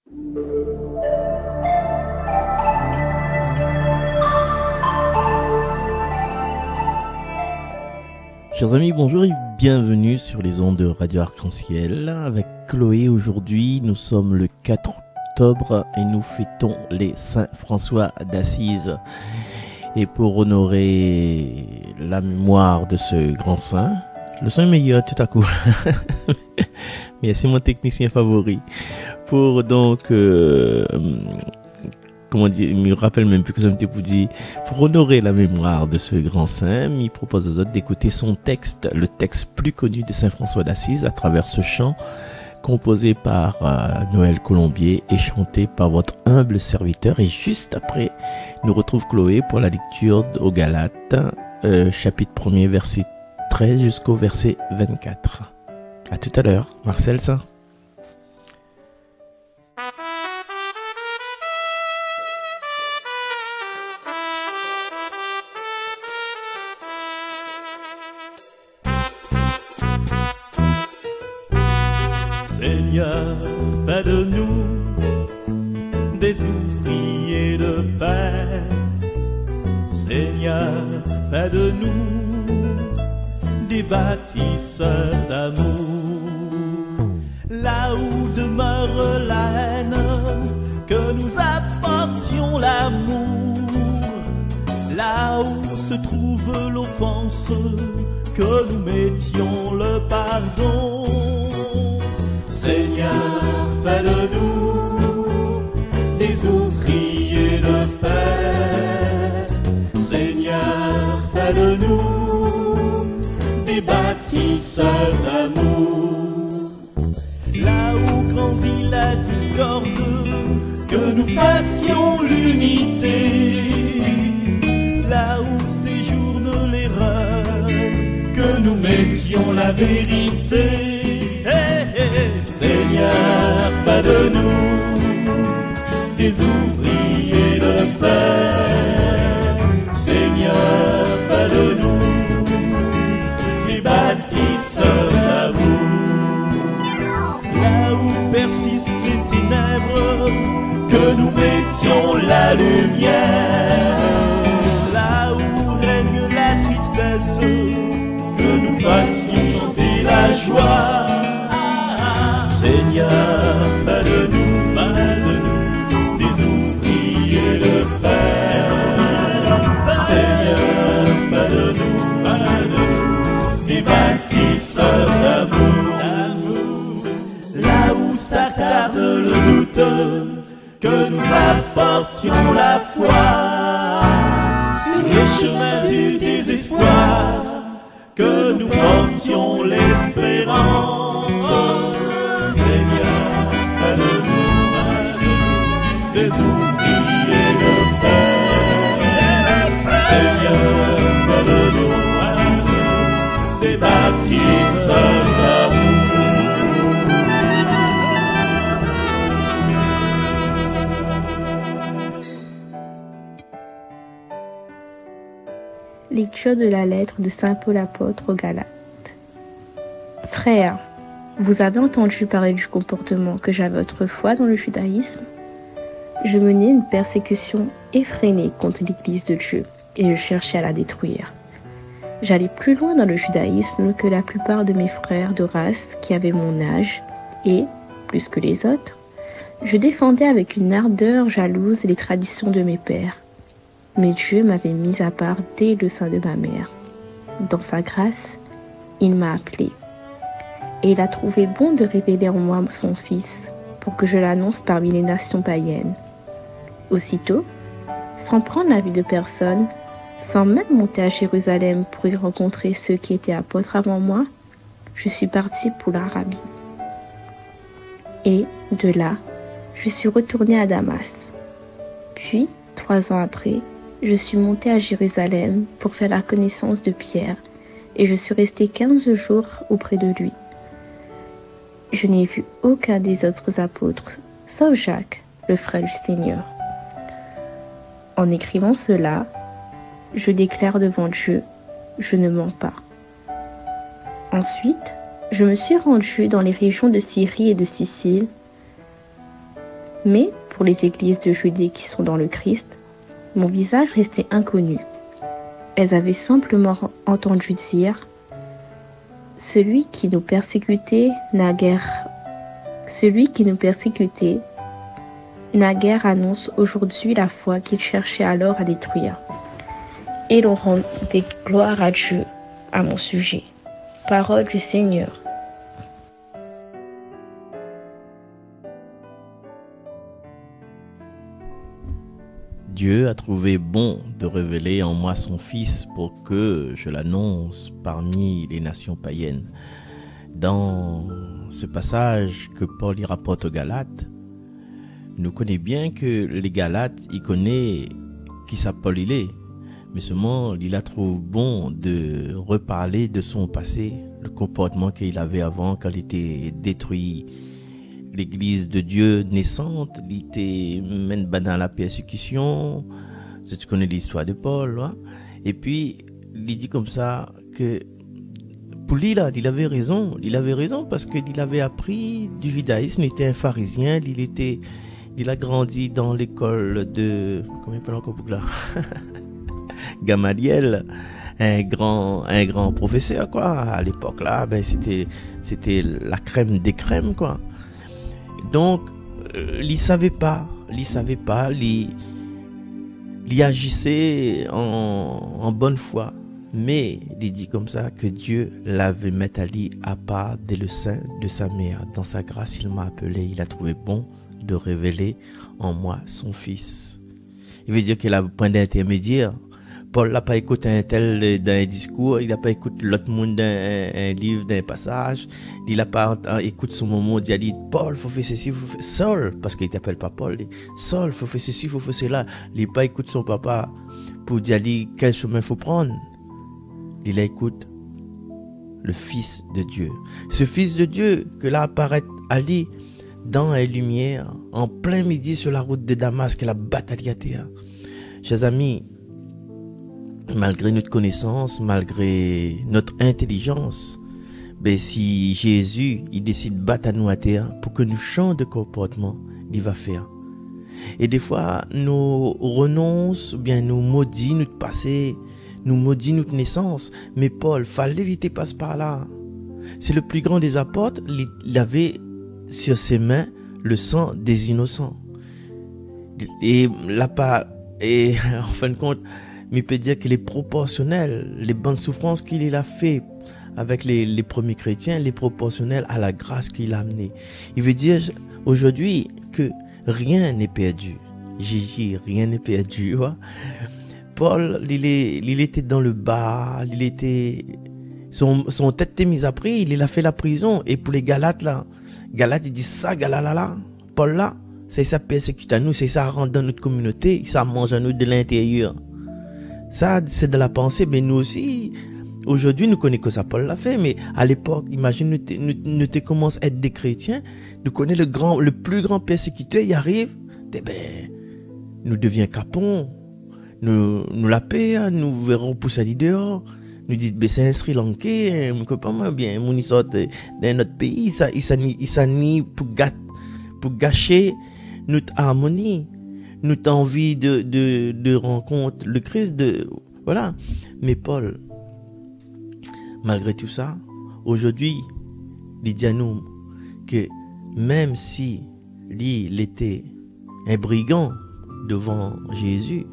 Chers amis, bonjour et bienvenue sur les ondes de Radio Arc-en-Ciel. Avec Chloé, aujourd'hui, nous sommes le 4 octobre et nous fêtons les Saint François d'Assise. Et pour honorer la mémoire de ce grand saint, le son est meilleur tout à coup. Mais c'est mon technicien favori. Pour donc... comment dire, il me rappelle même plus que ça me pour dire, pour honorer la mémoire de ce grand saint, il propose aux autres d'écouter son texte, le texte plus connu de Saint François d'Assise à travers ce chant composé par Noël Colombier et chanté par votre humble serviteur. Et juste après, nous retrouve Chloé pour la lecture aux Galates, chapitre 1er, verset 13 jusqu'au verset 24. À tout à l'heure, Marcel, ça. Seigneur, fais de nous des ouvriers de paix. Seigneur, fais de nous des bâtisseurs d'amour. Là où demeure la haine, que nous apportions l'amour. Là où se trouve l'offense, que nous mettions le pardon. Seigneur, fais de nous des ouvriers de paix. Seigneur, fais de nous des bâtisseurs d'amour. Là où grandit la discorde, que nous fassions l'unité. Là où séjourne l'erreur, que nous mettions la vérité. Seigneur, fais de nous des ouvriers de paix. Seigneur, fais de nous des bâtisseurs d'amour. Là où persistent les ténèbres, que nous mettions la lumière. Là où règne la tristesse, que nous fassions chanter la joie. Seigneur, fais de nous des ouvriers de paix. Seigneur, fais de nous des bâtisseurs d'amour. Là où s'attarde le doute, que nous apportions la foi. Sur les chemins du désespoir, que nous portions l'espérance. Des ouvriers de paix. Seigneur, fais de nous des bâtisseurs d'amour. Lecture de la lettre de Saint Paul apôtre aux Galates. Frères, vous avez entendu parler du comportement que j'avais autrefois dans le judaïsme. Je menais une persécution effrénée contre l'Église de Dieu et je cherchais à la détruire. J'allais plus loin dans le judaïsme que la plupart de mes frères de race qui avaient mon âge et, plus que les autres, je défendais avec une ardeur jalouse les traditions de mes pères. Mais Dieu m'avait mis à part dès le sein de ma mère. Dans sa grâce, il m'a appelé. Et il a trouvé bon de révéler en moi son Fils pour que je l'annonce parmi les nations païennes. Aussitôt, sans prendre l'avis de personne, sans même monter à Jérusalem pour y rencontrer ceux qui étaient apôtres avant moi, je suis partie pour l'Arabie. Et, de là, je suis retournée à Damas. Puis, 3 ans après, je suis montée à Jérusalem pour faire la connaissance de Pierre et je suis restée 15 jours auprès de lui. Je n'ai vu aucun des autres apôtres, sauf Jacques, le frère du Seigneur. En écrivant cela, je déclare devant Dieu, je ne mens pas. Ensuite, je me suis rendue dans les régions de Syrie et de Sicile, Mais pour les églises de Judée qui sont dans le Christ, mon visage restait inconnu. Elles avaient simplement entendu dire « Celui qui nous persécutait naguère annonce aujourd'hui la foi qu'il cherchait alors à détruire. Et l'on rendait gloire à Dieu à mon sujet. » Parole du Seigneur. Dieu a trouvé bon de révéler en moi son Fils pour que je l'annonce parmi les nations païennes. Dans ce passage que Paul y rapporte aux Galates, nous connaissons bien que les Galates, ils connaissent qui ça Paul il est. Mais seulement, il a trouvé bon de reparler de son passé, le comportement qu'il avait avant quand il était détruit. L'église de Dieu naissante, il était même dans la persécution. Tu connais l'histoire de Paul, hein? Et puis il dit comme ça que pour lui là, il avait raison parce qu'il avait appris du judaïsme, il était un pharisien, il a grandi dans l'école de comment il s'appelle encore pour là Gamaliel, un grand professeur quoi. À l'époque là, c'était la crème des crèmes quoi. Donc, il savait pas, il agissait en bonne foi, mais il dit comme ça que Dieu l'avait mis à part dès le sein de sa mère. Dans sa grâce, il m'a appelé, il a trouvé bon de révéler en moi son Fils. Il veut dire qu'il a un point d'intermédiaire. Paul n'a pas écouté un tel dans un discours, il n'a pas écouté l'autre monde dans un livre, dans un passage, il n'a pas écouté son moment, il a dit Paul, faut faire ceci, faut faire Saul, parce qu'il t'appelle pas Paul, Saul, faut faire ceci, faut faire cela. Il n'a pas écouté son papa pour dire quel chemin faut prendre. Il a écouté le Fils de Dieu. Ce Fils de Dieu que là apparaît Ali dans la lumière, en plein midi sur la route de Damas, que la bataille à terre. Chers amis, malgré notre connaissance, malgré notre intelligence, si Jésus, il décide de battre à nous à terre pour que nous changions de comportement, il va faire. Et des fois, nous renonçons, bien nous maudit notre passé, nous maudit notre naissance. Mais Paul, fallait qu'il passe par là. C'est le plus grand des apôtres, il avait sur ses mains le sang des innocents. Et en fin de compte, mais il peut dire qu'il est proportionnel. Les bonnes souffrances qu'il a fait avec les premiers chrétiens, les proportionnelles à la grâce qu'il a amenée. Il veut dire aujourd'hui que rien n'est perdu. Gigi, rien n'est perdu. Ouais? Paul, il était dans le bas, son tête était mise à prix, il a fait la prison. Et pour les Galates là, il dit ça, là, Paul là, c'est ça persécute à nous, c'est ça rentre dans notre communauté, ça mange à nous de l'intérieur. Ça, c'est de la pensée, mais nous aussi, aujourd'hui, nous connaissons que ça Paul l'a fait, mais à l'époque, imagine, nous commençons à être des chrétiens, nous connaissons le plus grand persécuteur, il arrive, nous devions capons, nous la paix, nous verrons pousser dehors, nous disent, c'est un Sri Lankais, mon copain, moi, bien, mon sort dans notre pays, il s'en pour gâcher notre harmonie. Notre envie de rencontre, le Christ voilà. Mais Paul, malgré tout ça, aujourd'hui, il dit à nous que même si il était un brigand devant Jésus,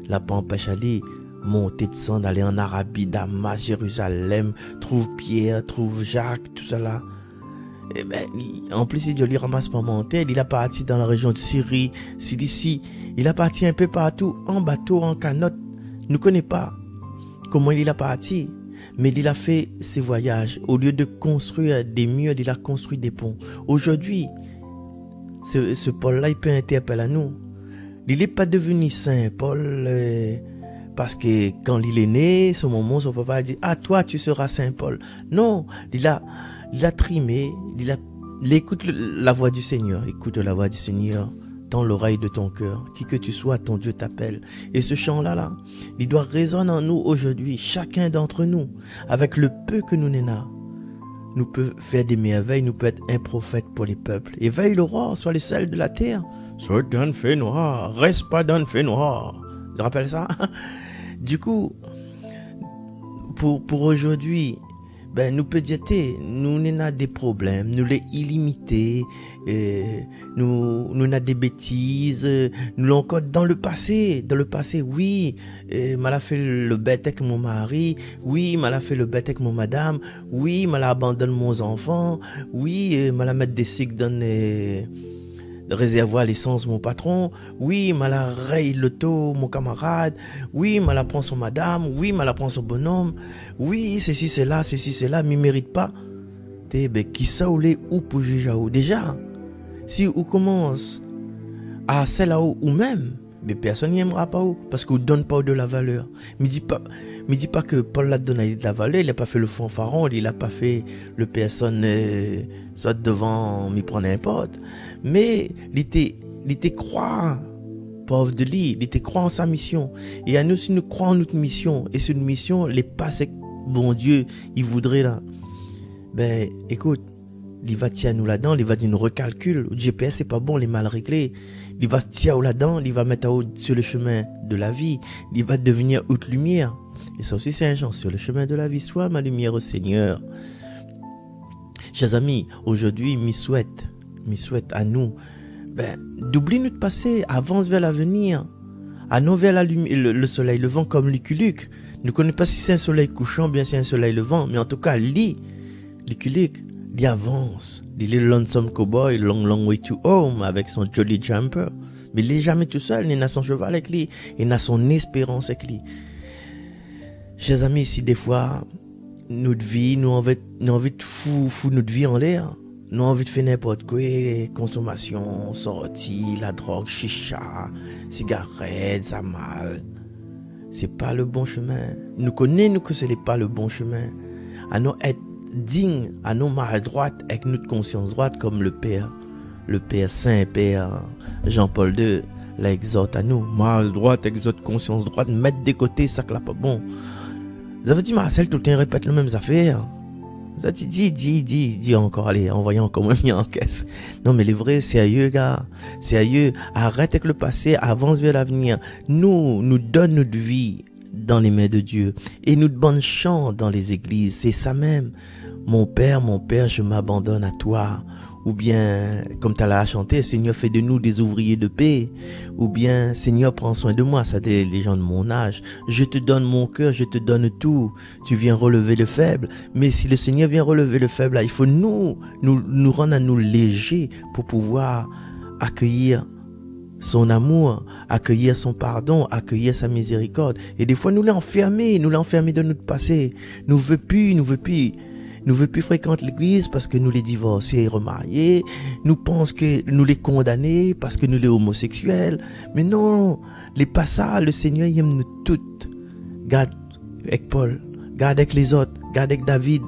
l'a pas empêché d'aller monter de sang, d'aller en Arabie, Damas, Jérusalem, trouve Pierre, trouve Jacques, tout ça là. En plus, il lui ramasse pas monter. Il a parti dans la région de Syrie, Cilicie. Il a parti un peu partout, en bateau, en canotte. Nous ne connaissons pas comment il a parti. Mais il a fait ses voyages. Au lieu de construire des murs, il a construit des ponts. Aujourd'hui, ce Paul-là, il peut interpeller à nous. Il n'est pas devenu saint, Paul, parce que quand il est né, ce moment, son papa a dit, ah, toi, tu seras saint Paul. Non, il a trimé, il écoute la voix du Seigneur. Écoute la voix du Seigneur dans l'oreille de ton cœur. Qui que tu sois, ton Dieu t'appelle. Et ce chant-là, il doit résonner en nous aujourd'hui, chacun d'entre nous, avec le peu que nous n'en avons. nous peut faire des merveilles, nous peut être un prophète pour les peuples. Éveille le roi, sois le sel de la terre. Sors dans le fait noir, reste pas dans le fait noir. Tu te rappelles ça? Du coup, pour aujourd'hui, ben, nous peut dire, nous n'avons des problèmes, nous les illimités, nous n'avons des bêtises, nous l'avons encore dans le passé, oui, m'a fait le bête avec mon mari, oui, m'a fait le bête avec mon madame, oui, m'a abandonné mon enfant, oui, m'a mettre des cycles dans les réservoir l'essence mon patron, oui, m'a raye le taux mon camarade, oui, m'a prend son madame, oui, m'a prend son bonhomme, oui, ceci, c'est là, m'y mérite pas. Ben, qui ça ou les ou pour juger ou déjà, si ou commence à celle-là ou même, mais personne n'aimera pas ou, parce qu'on donne pas de la valeur. Me dis pas que Paul l'a donné de la valeur, il a pas fait le fanfaron, il a pas fait le personne saute devant, m'y prend n'importe. Mais il était croire, pauvre de lui, il était croire en sa mission. Et à nous, si nous croyons en notre mission, et sur une mission, les passes, bon Dieu, il voudrait là. Ben, écoute, il va tirer nous là-dedans, il va dire nous recalcule. Le GPS c'est pas bon, il est mal réglé. Il va tirer là-dedans, il va mettre sur le chemin de la vie. Il va devenir haute lumière. Et ça aussi c'est un genre, sur le chemin de la vie, soit ma lumière au Seigneur. Chers amis, aujourd'hui, m'y souhaite à nous, ben, d'oublier notre passé, avance vers l'avenir, allons vers le soleil levant comme Lucky Luke. Ne connais pas si c'est un soleil couchant, bien c'est un soleil levant, mais en tout cas, Lucky Luke, il avance. Il est le lonesome cowboy, long way to home, avec son jolly jumper. Mais il n'est jamais tout seul, il n'a son cheval avec lui, il n'a son espérance avec lui. Chers amis, si des fois, notre vie, nous avons envie de foutre notre vie en l'air, nous avons envie de faire n'importe quoi, consommation, sortie, la drogue, chicha, cigarettes, ça mal. C'est pas le bon chemin. Nous connaissons que ce n'est pas le bon chemin. À nous être dignes, à nous marcher droite avec notre conscience droite comme le Père Saint, Père Jean-Paul II l'exhorte à nous. Marche droite, exhorte conscience droite, mettre de côté ça que là pas bon. Vous avez dit Marcel tout le temps répète les mêmes affaires. Vous avez dit, dis encore, allez, envoyons encore moins en caisse. Non mais les vrais, sérieux gars, sérieux, arrête avec le passé, avance vers l'avenir. Nous donne notre vie dans les mains de Dieu et nous bonnes chants dans les églises, c'est ça même. Mon père, je m'abandonne à toi. Ou bien, comme tu as chanté, Seigneur, fais de nous des ouvriers de paix. Ou bien, Seigneur, prends soin de moi, ça c'est les gens de mon âge. Je te donne mon cœur, je te donne tout. Tu viens relever le faible. Mais si le Seigneur vient relever le faible, là, il faut nous rendre à nous légers pour pouvoir accueillir son amour, accueillir son pardon, accueillir sa miséricorde. Et des fois, nous l'avons enfermé de notre passé. Nous veut plus fréquenter l'église parce que nous les divorcés et remariés. Nous pensons que nous les condamnés parce que nous les homosexuels. Mais non, les pas ça, le Seigneur il aime nous toutes. Garde avec Paul, garde avec les autres, garde avec David,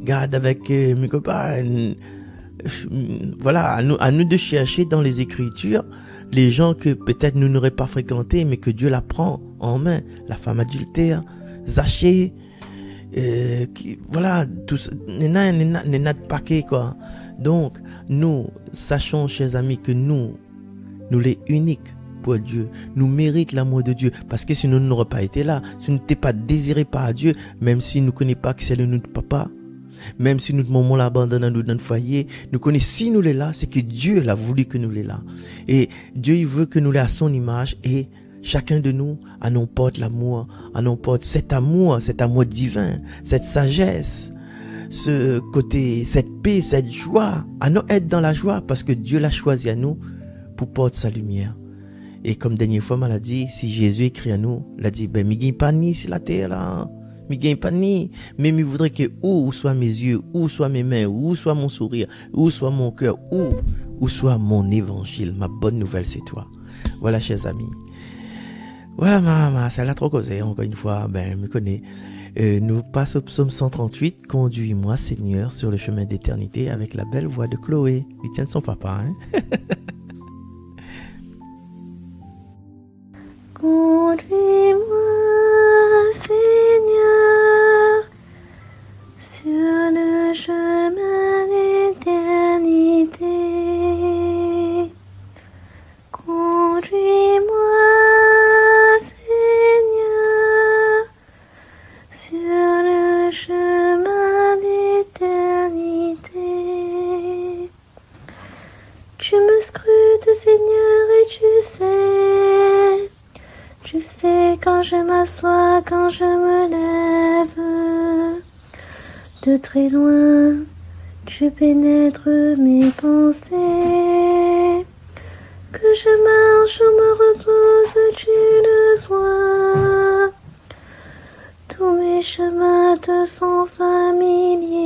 garde avec mes copains. Voilà, à nous de chercher dans les Écritures les gens que peut-être nous n'aurions pas fréquentés, mais que Dieu la prend en main. La femme adultère, Zachée, voilà, tout ça, n'est paquet quoi. Donc, nous sachons, chers amis, que nous les uniques pour Dieu, nous méritons l'amour de Dieu, parce que sinon nous n'aurions pas été là. Si nous n'étions pas désirés par Dieu, même si nous ne connaissons pas que c'est le notre papa, même si notre maman l'abandonne dans notre foyer, nous connaissons si nous l'est là, c'est que Dieu l'a voulu que nous l'est là. Et Dieu il veut que nous l'ayons à son image et chacun de nous, à nous porte l'amour, à nous porte cet amour divin, cette sagesse, ce côté, cette paix, cette joie, à nous être dans la joie parce que Dieu l'a choisi à nous pour porter sa lumière. Et comme dernière fois, m'a dit, si Jésus écrit à nous, il a dit, ben, mi gagne pas ni sur la terre là, mi gagne pas ni, mais il voudrait que où soit mes yeux, où soit mes mains, où soit mon sourire, où soit mon cœur, où soit mon évangile, ma bonne nouvelle c'est toi. Voilà, chers amis. Voilà, ça l'a trop causé, encore une fois, me connais. Nous passons au psaume 138, conduis-moi, Seigneur, sur le chemin d'éternité, avec la belle voix de Chloé. Il tient de son papa, hein. Conduis-moi, Seigneur, sur le chemin Tu me scrutes, Seigneur, et tu sais quand je m'assois, quand je me lève. De très loin, tu pénètres mes pensées. Que je marche ou me repose, tu le vois. Tous mes chemins te sont familiers.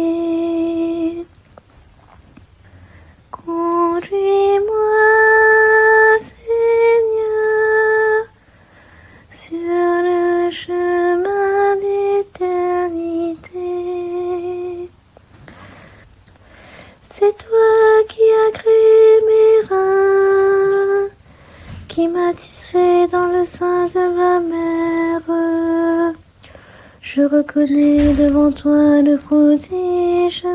Conduis-moi, Seigneur, sur le chemin d'éternité. C'est toi qui as créé mes reins, qui m'as tissé dans le sein de ma mère. Je reconnais devant toi le prodige,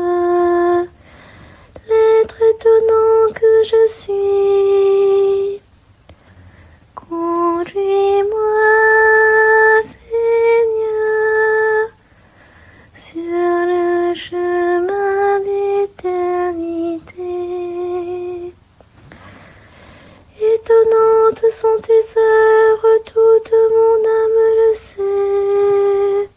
l'être étonnant que je suis. Conduis-moi, Seigneur, sur le chemin d'éternité. Étonnantes sont tes œuvres, toute mon âme le sait.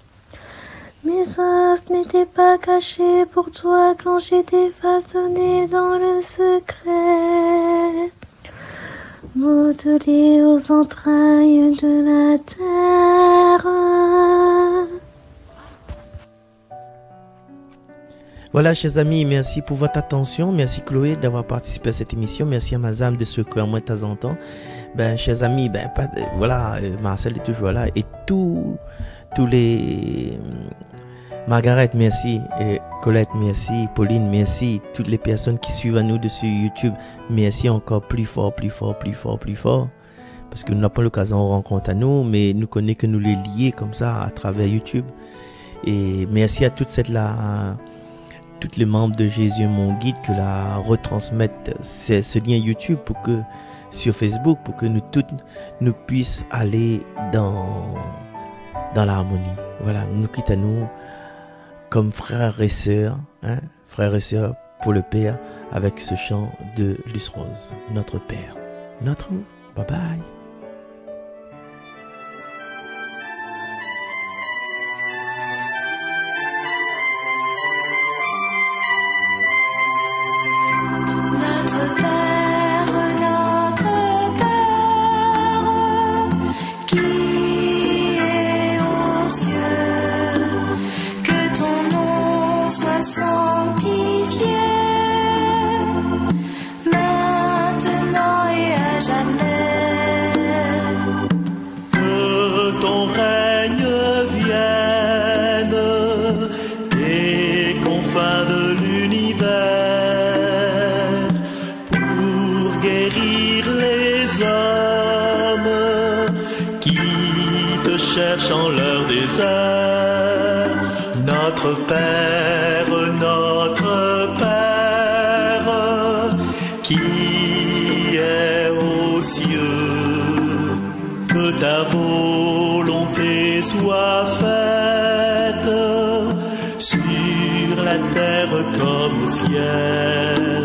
Mes os n'étaient pas cachés pour toi quand j'étais façonné dans le secret, modelé aux entrailles de la terre. Voilà, chers amis, merci pour votre attention. Merci Chloé d'avoir participé à cette émission. Merci à Mazam de secouer moi de temps en temps. Chers amis, voilà, Marcel est toujours là et tous les Margaret, merci, et Colette, merci, Pauline, merci, toutes les personnes qui suivent à nous dessus YouTube, merci encore plus fort, parce que nous n'avons pas l'occasion de rencontrer à nous, mais nous connaissons que nous les lier comme ça à travers YouTube. Et merci à toutes les membres de Jésus mon guide que la retransmettent ce lien YouTube sur Facebook pour que nous toutes nous puissions aller dans l'harmonie. Voilà, nous quittons nous comme frères et sœurs, frères et sœurs pour le Père, avec ce chant de Luce Rose, notre Père. Bye bye. Cherchant leur désert, notre Père, qui est aux cieux, que ta volonté soit faite sur la terre comme au ciel.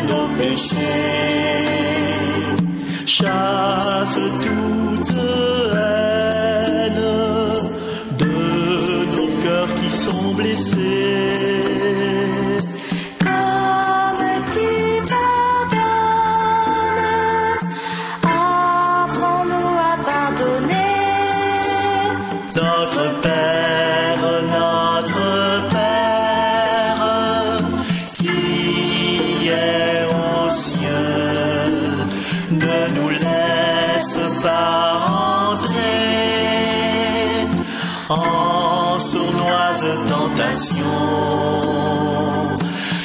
Nos péchés, chasse toute haine de nos cœurs qui sont blessés. Comme tu pardonnes, apprends-nous à pardonner. Notre Père, qui est aux cieux, ne nous laisse pas entrer en de tentation.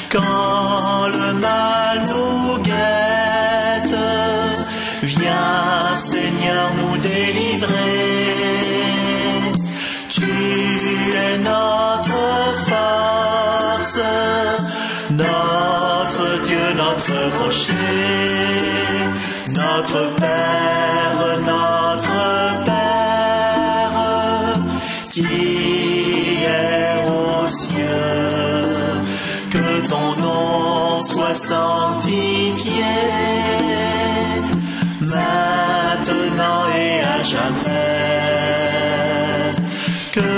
Quand le mal nous guette, viens Seigneur nous délivrer. Tu es notre force, notre Dieu, notre rocher, notre Père, notre Père, qui est aux cieux. Que ton nom soit sanctifié, maintenant et à jamais. Que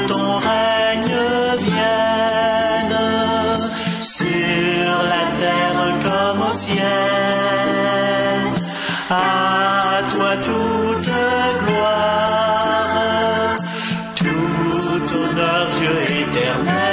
ton règne vienne sur la terre comme au ciel. À toi toute gloire, tout honneur, Dieu éternel.